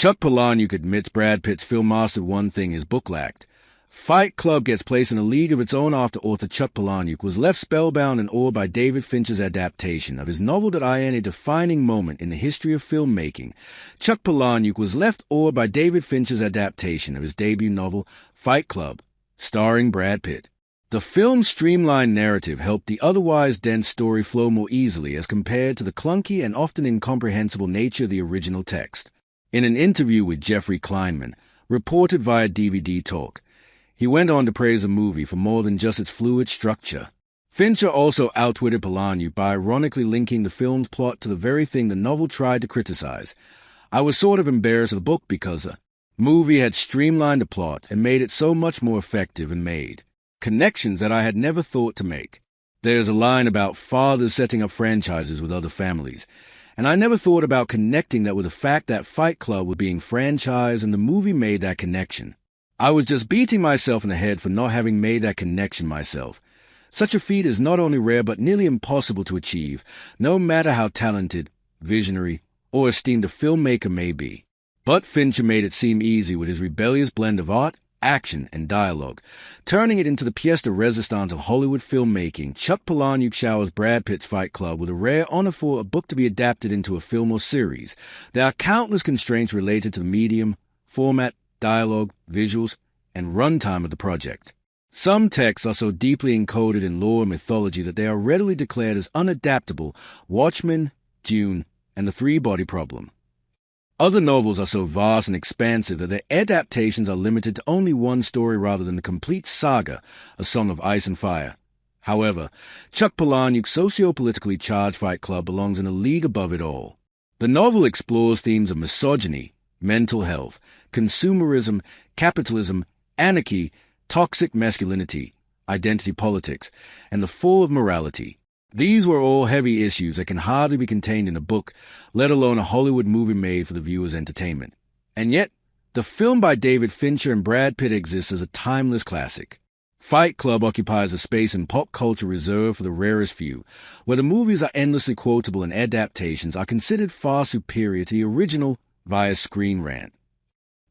Chuck Palahniuk admits Brad Pitt's film mastered one thing: his book lacked. Fight Club gets placed in a league of its own after author Chuck Palahniuk was left spellbound and awed by David Fincher's adaptation of his novel that in a defining moment in the history of filmmaking. Chuck Palahniuk was left awed by David Fincher's adaptation of his debut novel, Fight Club, starring Brad Pitt. The film's streamlined narrative helped the otherwise dense story flow more easily as compared to the clunky and often incomprehensible nature of the original text. In an interview with Jeffrey Kleinman, reported via DVD Talk, he went on to praise the movie for more than just its fluid structure. Fincher also outwitted Palahniuk by ironically linking the film's plot to the very thing the novel tried to criticize. I was sort of embarrassed of the book because the movie had streamlined the plot and made it so much more effective and made connections that I had never thought to make. There's a line about fathers setting up franchises with other families, and I never thought about connecting that with the fact that Fight Club was being franchised and the movie made that connection. I was just beating myself in the head for not having made that connection myself. Such a feat is not only rare but nearly impossible to achieve, no matter how talented, visionary, or esteemed a filmmaker may be. But Fincher made it seem easy with his rebellious blend of art, action, and dialogue. Turning it into the pièce de résistance of Hollywood filmmaking, Chuck Palahniuk showers Brad Pitt's Fight Club with a rare honor for a book to be adapted into a film or series. There are countless constraints related to the medium, format, dialogue, visuals, and runtime of the project. Some texts are so deeply encoded in lore and mythology that they are readily declared as unadaptable: Watchmen, Dune, and the Three-Body Problem. Other novels are so vast and expansive that their adaptations are limited to only one story rather than the complete saga, A Song of Ice and Fire. However, Chuck Palahniuk's socio-politically charged Fight Club belongs in a league above it all. The novel explores themes of misogyny, mental health, consumerism, capitalism, anarchy, toxic masculinity, identity politics, and the fall of morality. These were all heavy issues that can hardly be contained in a book, let alone a Hollywood movie made for the viewer's entertainment. And yet, the film by David Fincher and Brad Pitt exists as a timeless classic. Fight Club occupies a space in pop culture reserved for the rarest few, where the movies are endlessly quotable and adaptations are considered far superior to the original via Screen Rant.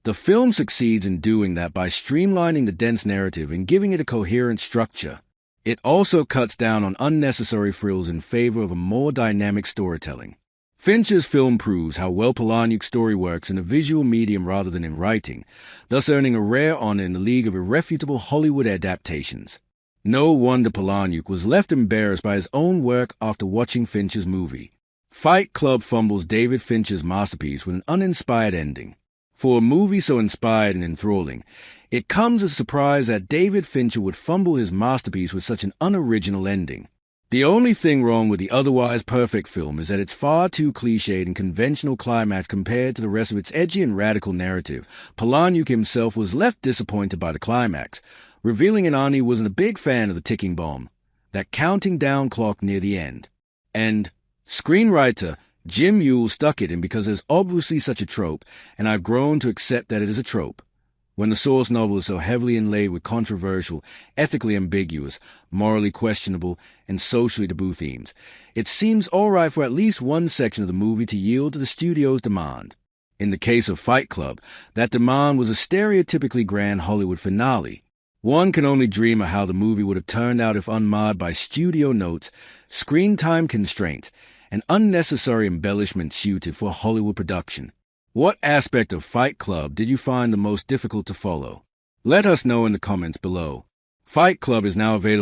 The film succeeds in doing that by streamlining the dense narrative and giving it a coherent structure. It also cuts down on unnecessary frills in favor of a more dynamic storytelling. Fincher's film proves how well Palahniuk's story works in a visual medium rather than in writing, thus earning a rare honor in the league of irrefutable Hollywood adaptations. No wonder Palahniuk was left embarrassed by his own work after watching Fincher's movie. Fight Club fumbles David Fincher's masterpiece with an uninspired ending. For a movie so inspired and enthralling, it comes as a surprise that David Fincher would fumble his masterpiece with such an unoriginal ending. The only thing wrong with the otherwise perfect film is that it's far too cliched and conventional climax compared to the rest of its edgy and radical narrative. Palahniuk himself was left disappointed by the climax, revealing he wasn't a big fan of the ticking bomb, that counting down clock near the end. And screenwriter Jim Yule stuck it in because there's obviously such a trope, and I've grown to accept that it is a trope. When the source novel is so heavily inlaid with controversial, ethically ambiguous, morally questionable, and socially taboo themes, it seems all right for at least one section of the movie to yield to the studio's demand. In the case of Fight Club, that demand was a stereotypically grand Hollywood finale. One can only dream of how the movie would have turned out if unmarred by studio notes, screen time constraints, and unnecessary embellishments suited for a Hollywood production. What aspect of Fight Club did you find the most difficult to follow? Let us know in the comments below. Fight Club is now available